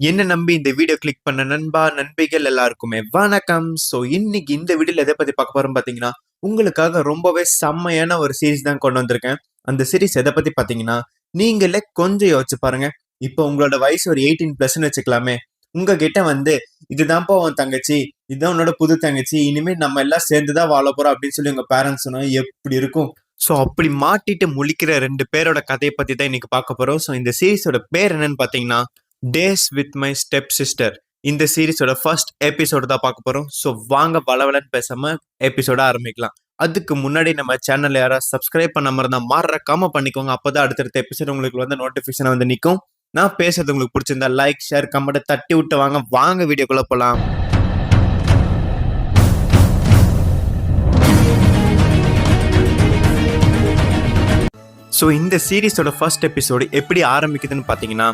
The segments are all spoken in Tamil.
என்ன நம்பி இந்த வீடியோ கிளிக் பண்ண நண்பா நண்பிகள் எல்லாருக்குமே வணக்கம். ஸோ இன்னைக்கு இந்த வீடியோல எதை பத்தி பார்க்க போறோம் பார்த்தீங்கன்னா, உங்களுக்காக ரொம்பவே செம்மையான ஒரு சீரிஸ் தான் கொண்டு வந்திருக்கேன். அந்த சீரிஸ் எதை பத்தி பார்த்தீங்கன்னா, நீங்களே கொஞ்சம் யோசிச்சு பாருங்க. இப்போ உங்களோட வயசு ஒரு 18+ வச்சுக்கலாமே. உங்ககிட்ட இதுதான்ப்பா உன் தங்கச்சி, இதுதான் உன்னோட புது தங்கச்சி, இனிமே நம்ம எல்லாம் சேர்ந்துதான் வாழ போறோம் அப்படின்னு சொல்லி உங்க பேரண்ட்ஸ் சொன்னா எப்படி இருக்கும்? ஸோ அப்படி மாட்டிட்டு முழிக்கிற 2 பேரோட கதையை பத்தி தான் இன்னைக்கு பார்க்க போறோம். ஸோ இந்த சீரிஸோட பேர் என்னன்னு பார்த்தீங்கன்னா, days with my step sister. இந்த சீரிஸோட ஃபர்ஸ்ட் எபிசோடு தான் பார்க்க போறோம். ஸோ வாங்க வளவலன்னு பேசாம எபிசோட ஆரம்பிக்கலாம். அதுக்கு முன்னாடி நம்ம சேனல் யாராவது சப்ஸ்கிரைப் பண்ணாம இருந்தா மறக்காம பண்ணிக்கோங்க. அப்பதான் அடுத்தடுத்த எபிசோட் உங்களுக்கு நோட்டிபிகேஷன் நிற்கும். நான் பேசுறது உங்களுக்கு பிடிச்சிருந்தா லைக் ஷேர் கமெண்ட் தட்டி விட்டு வாங்க வீடியோக்குள்ள போலாம். ஸோ இந்த சீரிஸோட ஃபர்ஸ்ட் எபிசோடு எப்படி ஆரம்பிக்குதுன்னு பார்த்தீங்கன்னா,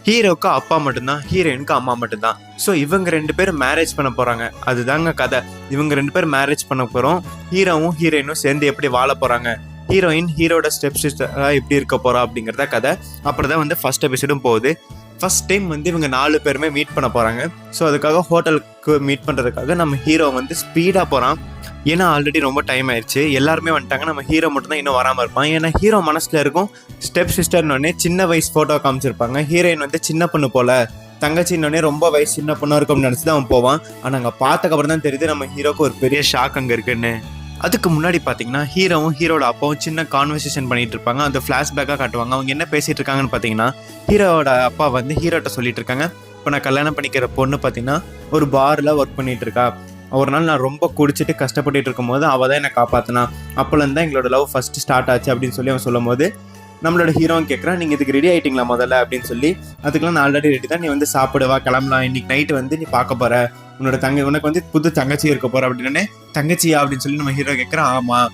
ஹீரோவுக்கு அப்பா மட்டும்தான், ஹீரோயினுக்கு அம்மா மட்டும்தான். ஸோ இவங்க 2 பேரும் மேரேஜ் பண்ண போறாங்க. அதுதாங்க கதை. இவங்க 2 பேரும் மேரேஜ் பண்ண போறோம். ஹீரோவும் ஹீரோயினும் சேர்ந்து எப்படி வாழ போறாங்க, ஹீரோயின் ஹீரோட ஸ்டெப் சிஸ்டரா எப்படி இருக்க போறா அப்படிங்கிறத கதை. அப்புறம் தான் ஃபர்ஸ்ட் எபிசோடும் போகுது. ஃபர்ஸ்ட் டைம் இவங்க 4 பேருமே மீட் பண்ண போறாங்க. ஸோ அதுக்காக ஹோட்டலுக்கு மீட் பண்றதுக்காக நம்ம ஹீரோ ஸ்பீடா போறான். ஏன்னா ஆல்ரெடி ரொம்ப டைம் ஆயிடுச்சு, எல்லாருமே வந்துட்டாங்க. நம்ம ஹீரோ மட்டும் தான் இன்னும் வராமல் இருப்பான். ஏன்னா ஹீரோ மனசுல இருக்கும் ஸ்டெப் சிஸ்டர்னு சின்ன வயசு ஃபோட்டோ காமிச்சிருப்பாங்க. ஹீரோயின் சின்ன பொண்ணு போல, தங்கச்சின்னொடனே ரொம்ப வயசு சின்ன பொண்ணா இருக்கும்னு நினச்சி தான் அவன் போவான். ஆனால் அங்கே பார்த்தக்கப்புறம் தான் தெரியுது நம்ம ஹீரோக்கு ஒரு பெரிய ஷாக் அங்கே இருக்குன்னு. அதுக்கு முன்னாடி பார்த்தீங்கன்னா ஹீரோவும் ஹீரோட அப்பாவும் சின்ன கான்வர்சேஷன் பண்ணிட்டு இருப்பாங்க. அந்த ஃப்ளாஷ்பேக்காக காட்டுவாங்க. அவங்க என்ன பேசிட்டு இருக்காங்கன்னு பார்த்தீங்கன்னா, ஹீரோட அப்பா ஹீரோட்ட சொல்லிட்டு இருக்காங்க, இப்போ நான் கல்யாணம் பண்ணிக்கிற பொண்ணு பார்த்தீங்கன்னா ஒரு பாரில் ஒர்க் பண்ணிட்டு இருக்கா. ஒரு நாள் நான் ரொம்ப குடிச்சிட்டு கஷ்டப்பட்டு இருக்கும்போது அவள் தான் என்னை காப்பாற்றினா. அப்போலேருந்து தான் எங்களோட லவ் ஃபஸ்ட்டு ஸ்டார்ட் ஆச்சு அப்படின்னு சொல்லி அவன் சொல்லும் போது, நம்மளோட ஹீரோவும் கேட்குறான், நீங்கள் இதுக்கு ரெடி ஆகிட்டீங்களா முதல்ல அப்படின்னு சொல்லி. அதுக்கெல்லாம் நான் ஆல்ரெடி ரெடி தான், நீ சாப்பிடுவா கிளம்பலாம், இன்னைக்கு நைட்டு நீ பார்க்க போகிற உன்னோட உனக்கு புது தங்கச்சி இருக்க போகிற அப்படின்னு. தங்கச்சியா அப்படின்னு சொல்லி நம்ம ஹீரோ கேட்குறான். ஆமாம்,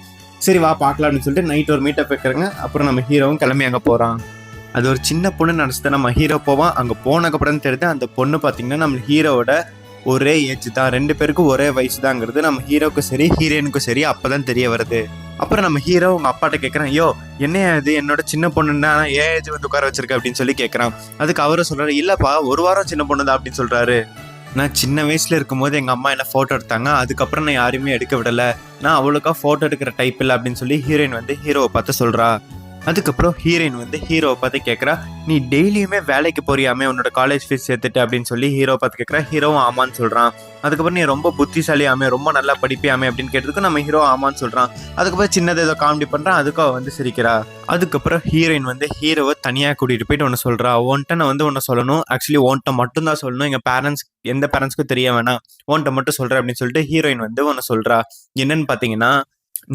சரி வா பார்க்கலாம் அப்படின்னு சொல்லிட்டு நைட் ஒரு மீட்டப் வைக்கிறாங்க. அப்புறம் நம்ம ஹீரோவும் கிளம்பி அங்கே போகிறான். அது ஒரு சின்ன பொண்ணு நினச்சிட்டு நம்ம ஹீரோ போவான். அங்கே போனதுக்கப்புறம் தெரியுது அந்த பொண்ணு பார்த்தீங்கன்னா நம்ம ஹீரோவோட ஒரே ஏஜ் தான், 2 பேருக்கும் ஒரே வயசு தாங்கிறது நம்ம ஹீரோக்கும் சரி ஹீரோயினுக்கும் சரி அப்போதான் தெரிய வருது. அப்புறம் நம்ம ஹீரோ உங்க அப்பாட்ட கேட்குறான், ஐயோ என்னையா இது, என்னோட சின்ன பொண்ணுன்னா ஏன் ஏஜ் உட்கார வச்சிருக்க அப்படின்னு சொல்லி கேட்குறான். அதுக்கு அவரும் சொல்றாரு, இல்லப்பா ஒரு வாரம் சின்ன பொண்ணு தான் அப்படின்னு சொல்றாரு. நான் சின்ன வயசுல இருக்கும்போது எங்க அம்மா என்ன போட்டோ எடுத்தாங்க, அதுக்கப்புறம் நான் யாரையுமே எடுக்க விடல, நான் அவ்வளோக்கா போட்டோ எடுக்கிற டைப் இல்லை அப்படின்னு சொல்லி ஹீரோயின் ஹீரோவை பார்த்து சொல்றா. அதுக்கப்புறம் ஹீரோயின் ஹீரோவை பார்த்து கேட்குறா, நீ டெய்லியுமே வேலைக்கு போறியாமே உன்னோட காலேஜ் ஃபீஸ் சேர்த்துட்டு அப்படின்னு சொல்லி ஹீரோவை பார்த்து கேட்குறா. ஹீரோவும் ஆமான்னு சொல்கிறான். அதுக்கப்புறம் நீ ரொம்ப புத்திசாலியாமே, ரொம்ப நல்லா படிப்பியாமே அப்படின்னு கேட்டதுக்கு நம்ம ஹீரோ ஆமான்னு சொல்கிறான். அதுக்கப்புறம் சின்னது ஏதோ காமெடி பண்ணுறான், அதுக்கும் அவள் சிரிக்கிறா. அதுக்கப்புறம் ஹீரோயின் ஹீரோவை தனியாக கூட்டிகிட்டு போயிட்டு ஒன்று சொல்கிறா, உன்ட்ட நான் ஒன்று சொல்லணும், ஆக்சுவலி உன்ட்ட மட்டும்தான் சொல்லணும், எங்கள் பேரண்ட்ஸ் எந்த பேரண்ட்ஸ்க்கும் தெரிய வேணாம், உன்ட்ட மட்டும் சொல்கிறேன் அப்படின்னு சொல்லிட்டு ஹீரோயின் ஒன்று சொல்கிறா. என்னன்னு பார்த்தீங்கன்னா,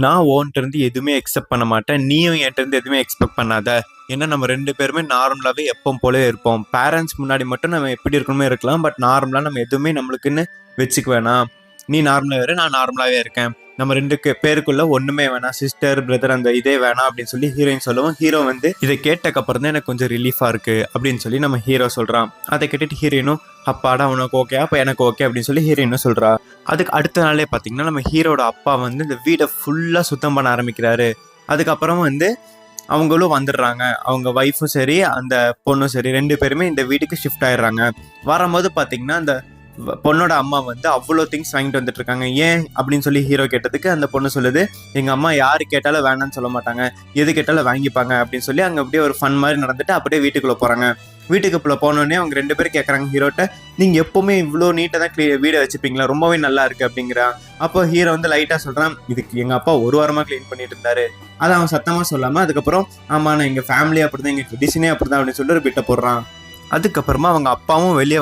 நான் ஓன்ட்டு இருந்து எதுவுமே எக்ஸெப்ட் பண்ண மாட்டேன், நீயும் என்கிட்ட இருந்து எதுவுமே எக்ஸ்பெக்ட் பண்ணாத. ஏன்னா நம்ம 2 பேருமே நார்மலாகவே எப்பவும் போலே இருப்போம். பேரண்ட்ஸ் முன்னாடி மட்டும் நம்ம எப்படி இருக்கணுமே இருக்கலாம், பட் நார்மலாக நம்ம எதுவுமே நம்மளுக்குன்னு வச்சுக்க வேணாம். நீ நார்மலாக வேறு, நான் நார்மலாகவே இருக்கேன். நம்ம 2 பேருக்குள்ள ஒன்றுமே வேணாம், சிஸ்டர் பிரதர் அந்த இதே வேணாம் அப்படின்னு சொல்லி ஹீரோயின் சொல்லுவோம். ஹீரோ இதை கேட்டக்கப்புறம் தான் எனக்கு கொஞ்சம் ரிலீஃபாக இருக்குது அப்படின்னு சொல்லி நம்ம ஹீரோ சொல்கிறான். அதை கேட்டுட்டு ஹீரோயினும், அப்பாடா உனக்கு ஓகே, அப்போ எனக்கு ஓகே அப்படின்னு சொல்லி ஹீரோயினும் சொல்கிறா. அதுக்கு அடுத்த நாளே பார்த்தீங்கன்னா நம்ம ஹீரோட அப்பா இந்த வீடை ஃபுல்லாக சுத்தம் பண்ண ஆரம்பிக்கிறாரு. அதுக்கப்புறம் அவங்களும் வந்துடுறாங்க. அவங்க ஒய்ஃபும் சரி அந்த பொண்ணும் சரி 2 பேருமே இந்த வீட்டுக்கு ஷிஃப்ட் ஆயிடுறாங்க. வரும்போது பார்த்தீங்கன்னா அந்த பொண்ணோட அம்மா அவ்வளோ திங்ஸ் வாங்கிட்டு வந்துட்டு இருக்காங்க. ஏன் அப்படின்னு சொல்லி ஹீரோ கேட்டதுக்கு அந்த பொண்ணு சொல்லுது, எங்கள் அம்மா யாரு கேட்டாலும் வேணான்னு சொல்ல மாட்டாங்க, எது கேட்டாலும் வாங்கிப்பாங்க அப்படின்னு சொல்லி அங்கே அப்படியே ஒரு ஃபன் மாதிரி நடந்துட்டு அப்படியே வீட்டுக்குள்ளே போகிறாங்க. வீட்டுக்குள்ளே போனோடனே அவங்க 2 பேரும் கேட்குறாங்க ஹீரோட்ட, நீங்கள் எப்போவுமே இவ்வளோ நீட்டாக தான் வீடை வச்சுப்பீங்களா, ரொம்பவே நல்லா இருக்குது அப்படிங்கிறான். அப்போ ஹீரோ லைட்டாக சொல்கிறான், இதுக்கு எங்கள் அப்பா ஒரு வாரமாக க்ளீன் பண்ணிட்டு இருந்தாரு. அதை அவன் சத்தமாக சொல்லாமல் அதுக்கப்புறம் ஆமாம் நான் எங்கள் ஃபேமிலி அப்படி தான், எங்கள் ட்ரெடிஷனே அப்படி தான் அப்படின்னு சொல்லிட்டு ஒரு பிட்டை போடுறான். அதுக்கப்புறமா அவங்க அப்பாவும் வெளியே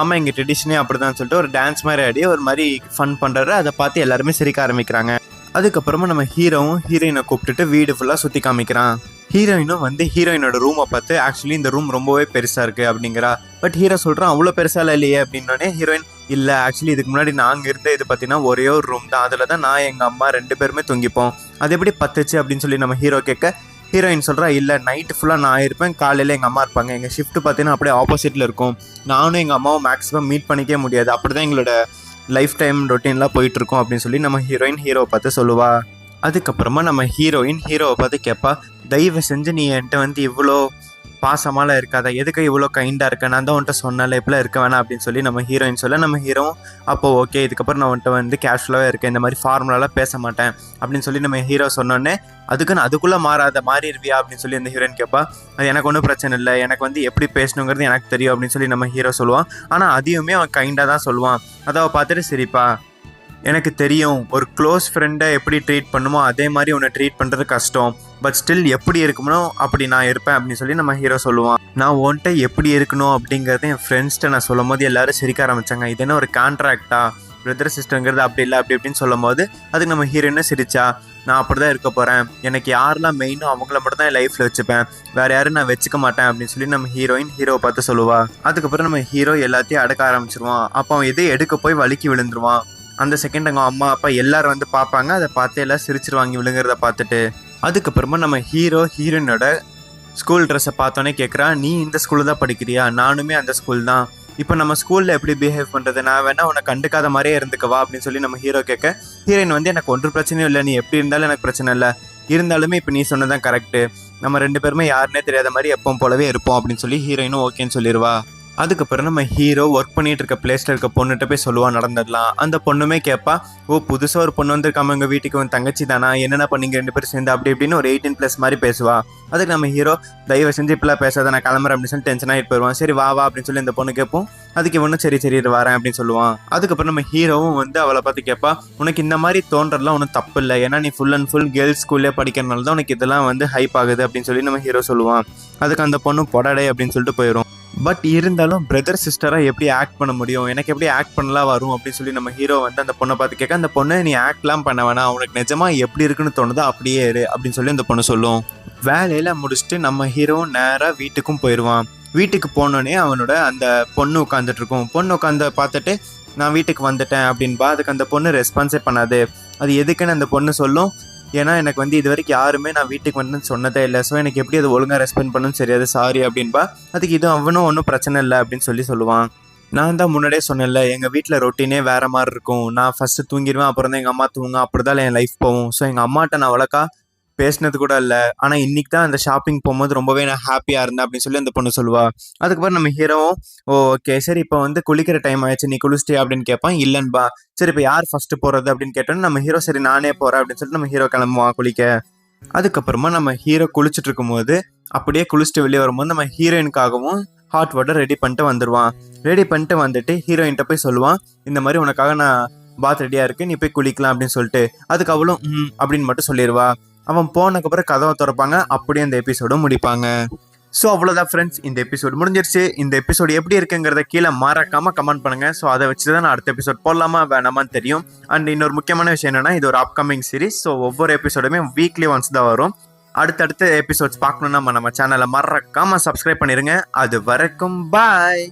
ஆமாம் எங்கள் ட்ரெடிஷனே அப்படிதான் சொல்லிட்டு ஒரு டான்ஸ் மாதிரி ஆடி ஒரு மாதிரி ஃபன் பண்ணுறாரு. அதை பார்த்து எல்லாருமே சிரிக்க ஆரம்பிக்கிறாங்க. அதுக்கப்புறமா நம்ம ஹீரோவும் ஹீரோயினை கூப்பிட்டுட்டு வீடு ஃபுல்லாக சுற்றி காமிக்கிறான். ஹீரோயினும் ஹீரோயினோட ரூமை பார்த்து, ஆக்சுவலி இந்த ரூம் ரொம்பவே பெருசாக இருக்குது அப்படிங்கிறா. பட் ஹீரோ சொல்கிறான், அவ்வளோ பெருசாக இல்லையே அப்படின்னோடனே ஹீரோயின், இல்லை ஆக்சுவலி இதுக்கு முன்னாடி நாங்கள் இருந்த இது பார்த்தீங்கன்னா ஒரே ஒரு ரூம் தான், அதில் தான் நான் எங்கள் அம்மா 2 பேருமே தூங்கிப்போம், அது எப்படி பத்துச்சு அப்படின்னு சொல்லி நம்ம ஹீரோ கேட்க, ஹீரோயின் சொல்கிறா, இல்லை நைட்டு ஃபுல்லாக நான் இருப்பேன், காலையில் எங்கள் அம்மா இருப்பாங்க, எங்கள் ஷிஃப்ட் பார்த்தீங்கன்னா அப்படியே ஆப்போசிட்டில் இருக்கும், நானும் எங்கள் அம்மாவும் மேக்ஸிமம் மீட் பண்ணிக்கவே முடியாது, அப்படி தான் எங்களோட லைஃப் டைம் ரொட்டீன்லாம் போயிட்டுருக்கோம் அப்படின்னு சொல்லி நம்ம ஹீரோயின் ஹீரோவை பார்த்து சொல்லுவா. அதுக்கப்புறமா நம்ம ஹீரோயின் ஹீரோவை பார்த்து கேட்பா, தயவு செஞ்சு நீ என்கிட்ட இவ்வளோ பாசமாலாம் இருக்காத, எதுக்கு இவ்வளோ கைண்டாக இருக்க, நான் தான் உன்ட்ட சொன்னல இப்படிலாம் இருக்க வேணாம் அப்படின்னு சொல்லி நம்ம ஹீரோயின் சொல்ல, நம்ம ஹீரோ அப்போ ஓகே இதுக்கப்புறம் நான் உன்ட்ட வந்து கேஷுவலாகவே இருக்கேன், இந்த மாதிரி ஃபார்முலாலாம் பேச மாட்டேன் அப்படின்னு சொல்லி நம்ம ஹீரோ சொன்னோன்னே, அதுக்குன்னு அதுக்குள்ளே மாறிடுவியா அப்படின்னு சொல்லி அந்த ஹீரோயின் கேட்பா. அது எனக்கு ஒன்றும் பிரச்சனை இல்லை, எனக்கு வந்து எப்படி பேசணுங்கிறது எனக்கு தெரியும் அப்படின்னு சொல்லி நம்ம ஹீரோ சொல்லுவான். ஆனால் அதையுமே அவன் கைண்டாக தான் சொல்லுவான். அதை அவள் பார்த்துட்டு சிரிப்பா. எனக்கு தெரியும் ஒரு க்ளோஸ் ஃப்ரெண்டை எப்படி ட்ரீட் பண்ணுமோ அதே மாதிரி உன்னை ட்ரீட் பண்ணுறது கஷ்டம், பட் ஸ்டில் எப்படி இருக்கணும் அப்படி நான் இருப்பேன் அப்படின்னு சொல்லி நம்ம ஹீரோ சொல்லுவான். நான் உன்ட்ட எப்படி இருக்கணும் அப்படிங்கிறத என் ஃப்ரெண்ட்ஸ்கிட்ட நான் சொல்லும் போது எல்லாரும் சிரிக்க ஆரம்பித்தாங்க. இது என்ன ஒரு கான்ட்ராக்டா, பிரதர் சிஸ்டருங்கிறது அப்படி இல்லை அப்படி இப்படின்னு சொல்லும் போது அதுக்கு நம்ம ஹீரோயினை சிரிச்சா. நான் அப்படி தான் இருக்க போகிறேன், எனக்கு யாரெல்லாம் மெயினோ அவங்கள மட்டும் தான் என் லைஃப்பில் வச்சுப்பேன், வேறு யாரும் நான் வச்சுக்க மாட்டேன் அப்படின்னு சொல்லி நம்ம ஹீரோவை பார்த்து சொல்லுவா. அதுக்கப்புறம் நம்ம ஹீரோ எல்லாத்தையும் அடக்க ஆரம்பிச்சிருவான். அப்போ அவன் எதை எடுக்க போய் வலிக்கி விழுந்துருவான். அந்த செகண்ட் அவங்க அம்மா அப்பா எல்லாரும் வந்து பார்ப்பாங்க. அதை பார்த்து எல்லாம் சிரிச்சிருவாங்க விழுங்குறத பார்த்துட்டு. அதுக்கப்புறமா நம்ம ஹீரோயினோட ஸ்கூல் ட்ரெஸ்ஸை பார்த்தோன்னே கேட்குறா, நீ இந்த ஸ்கூலில் தான் படிக்கிறியா, நானுமே அந்த ஸ்கூல் தான், இப்போ நம்ம ஸ்கூலில் எப்படி பிஹேவ் பண்ணுறது, நான் வேணா உன்னை கண்டுக்காத மாதிரியே இருந்துக்கவா அப்படின்னு சொல்லி நம்ம ஹீரோ கேட்க, ஹீரோயின் வந்து எனக்கு ஒன்றும் பிரச்சனையும் இல்லை, நீ எப்படி இருந்தாலும் எனக்கு பிரச்சனை இல்லை, இருந்தாலுமே இப்போ நீ சொன்னதான் கரெக்டு, நம்ம 2 பேருமே யாருன்னே தெரியாத மாதிரி எப்பவும் போலவே இருப்போம் அப்படின்னு சொல்லி ஹீரோயினும் ஓகேன்னு சொல்லிடுவா. அதுக்கப்புறம் நம்ம ஹீரோ ஒர்க் பண்ணிட்டு இருக்க பிளேஸ்ல இருக்க பொண்ணுகிட்ட போய் சொல்லுவான் நடந்துடலாம். அந்த பொண்ணுமே கேட்பா, ஓ புதுசாக ஒரு பொண்ணு வந்திருக்காம எங்கள் வீட்டுக்கு உன் தங்கச்சி தானா, என்னென்ன பண்ணீங்க 2 பேரும் சேர்ந்து அப்படி இப்படின்னு ஒரு 18+ மாதிரி பேசுவா. அதுக்கு நம்ம ஹீரோ தயவு செஞ்சு இப்பெல்லாம் பேசாத, நான் கிளம்புறேன் அப்படின்னு சொல்லி டென்ஷன் ஆகிட்டு போயிடுவான். சரி வா அப்படின்னு சொல்லி இந்த பொண்ணு கேட்போம். அதுக்கு இவனும் சரி வரேன் அப்படின்னு சொல்லுவான். அதுக்கப்புறம் நம்ம ஹீரோவும் வந்து அவளை பார்த்து கேட்பா, உனக்கு இந்த மாதிரி தோன்றதுலாம் ஒன்றும் தப்பு இல்லை, ஏன்னா நீ ஃபுல் அண்ட் ஃபுல் கேர்ள்ஸ் ஸ்கூல்லே படிக்கிறனால தான் உனக்கு இதெல்லாம் வந்து ஹைப் ஆகுது அப்படின்னு சொல்லி நம்ம ஹீரோ சொல்லுவான். அதுக்கு அந்த பொண்ணு பொடடே அப்படின்னு சொல்லிட்டு போயிடும். பட் இருந்தாலும் பிரதர் சிஸ்டராக எப்படி ஆக்ட் பண்ண முடியும், எனக்கு எப்படி ஆக்ட் பண்ணலாம் வரும் அப்படின்னு சொல்லி நம்ம ஹீரோ வந்து அந்த பொண்ணை பார்த்து கேட்க, அந்த பொண்ணை நீ ஆக்ட்லாம் பண்ண வேணாம், உனக்கு நிஜமாக எப்படி இருக்குன்னு தோணுதோ அப்படியே இரு அப்படின்னு சொல்லி அந்த பொண்ணு சொல்லும். வேலையில் முடிச்சுட்டு நம்ம ஹீரோவும் நேராக வீட்டுக்கும் போயிடுவான். வீட்டுக்கு போனோடனே அவனோட அந்த பொண்ணு உட்காந்துட்டு இருக்கும். பொண்ணு உட்காந்து பார்த்துட்டு நான் வீட்டுக்கு வந்துட்டேன் அப்படின்பா. அதுக்கு அந்த பொண்ணு ரெஸ்பான்ஸே பண்ணாது. அது எதுக்குன்னு அந்த பொண்ணு சொல்லும், ஏன்னா எனக்கு வந்து இது வரைக்கும் யாருமே நான் வீட்டுக்கு வந்து சொன்னதே இல்லை, ஸோ எனக்கு எப்படி அது ஒழுங்காக ரெஸ்பாண்ட் பண்ணணும்னு சரியாது, சாரி அப்படின்பா. அதுக்கு இது அவனும் ஒன்றும் பிரச்சனை இல்லை அப்படின்னு சொல்லுவான். நான் தான் முன்னாடியே சொன்னேன்ல, எங்கள் வீட்டில் ரொட்டீனே வேறு மாதிரி இருக்கும், நான் ஃபஸ்ட்டு தூங்கிடுவேன், அப்புறம் தான் எங்கள் அம்மா தூங்க, அப்படி தான் என் லைஃப் போகும். ஸோ எங்கள் அம்மாட்ட நான் அவ்வளோக்கா பேசினது கூட இல்லை, ஆனால் இன்னைக்கு தான் அந்த ஷாப்பிங் போகும்போது ரொம்பவே நான் ஹாப்பியாக இருந்தேன் அப்படின்னு சொல்லி அந்த பொண்ணு சொல்லுவா. அதுக்கப்புறம் நம்ம ஹீரோவும் ஓகே சரி இப்போ வந்து குளிக்கிற டைம் ஆயிடுச்சு, நீ குளிச்சிட்டியா அப்படின்னு கேட்பான். இல்லைன்பா. சரி இப்போ யார் ஃபர்ஸ்ட் போகிறது அப்படின்னு கேட்டோன்னு நம்ம ஹீரோ சரி நானே போகிறேன் அப்படின்னு சொல்லிட்டு நம்ம ஹீரோ கிளம்புவான் குளிக்க. அதுக்கப்புறமா நம்ம ஹீரோ குளிச்சுட்டு இருக்கும்போது அப்படியே குளிச்சுட்டு வெளியே வரும்போது நம்ம ஹீரோயினுக்காகவும் ஹாட் வாட்டர் ரெடி பண்ணிட்டு வந்துடுவான். ரெடி பண்ணிட்டு வந்துட்டு ஹீரோயின்கிட்ட போய் சொல்லுவான், இந்த மாதிரி உனக்காக நான் பாத் ரெடியாக இருக்கு, நீ போய் குளிக்கலாம் அப்படின்னு சொல்லிட்டு. அதுக்கு அவளும் அப்படின்னு மட்டும் சொல்லிடுவா. அவன் போனதுக்கப்புறம் கதவை திறப்பாங்க. அப்படியே அந்த எபிசோடு முடிப்பாங்க. ஸோ அவ்வளோதான் ஃப்ரெண்ட்ஸ், இந்த எபிசோடு முடிஞ்சிருச்சு. இந்த எபிசோடு எப்படி இருக்குங்கிறத கீழே மறக்காமல் கமெண்ட் பண்ணுங்கள். ஸோ அதை வச்சு தான் நான் அடுத்த எபிசோட் போடலாமா வேணாமான்னு தெரியும். அண்ட் இன்னொரு முக்கியமான விஷயம் என்னென்னா, இது ஒரு அப்கமிங் சீரிஸ். ஸோ ஒவ்வொரு எபிசோடுமே வீக்லி ஒன்ஸ் தான் வரும். அடுத்தடுத்த எபிசோட்ஸ் பார்க்கணுன்னா நம்ம சேனலை மறக்காமல் சப்ஸ்கிரைப் பண்ணிடுங்க. அது வரைக்கும் பாய்.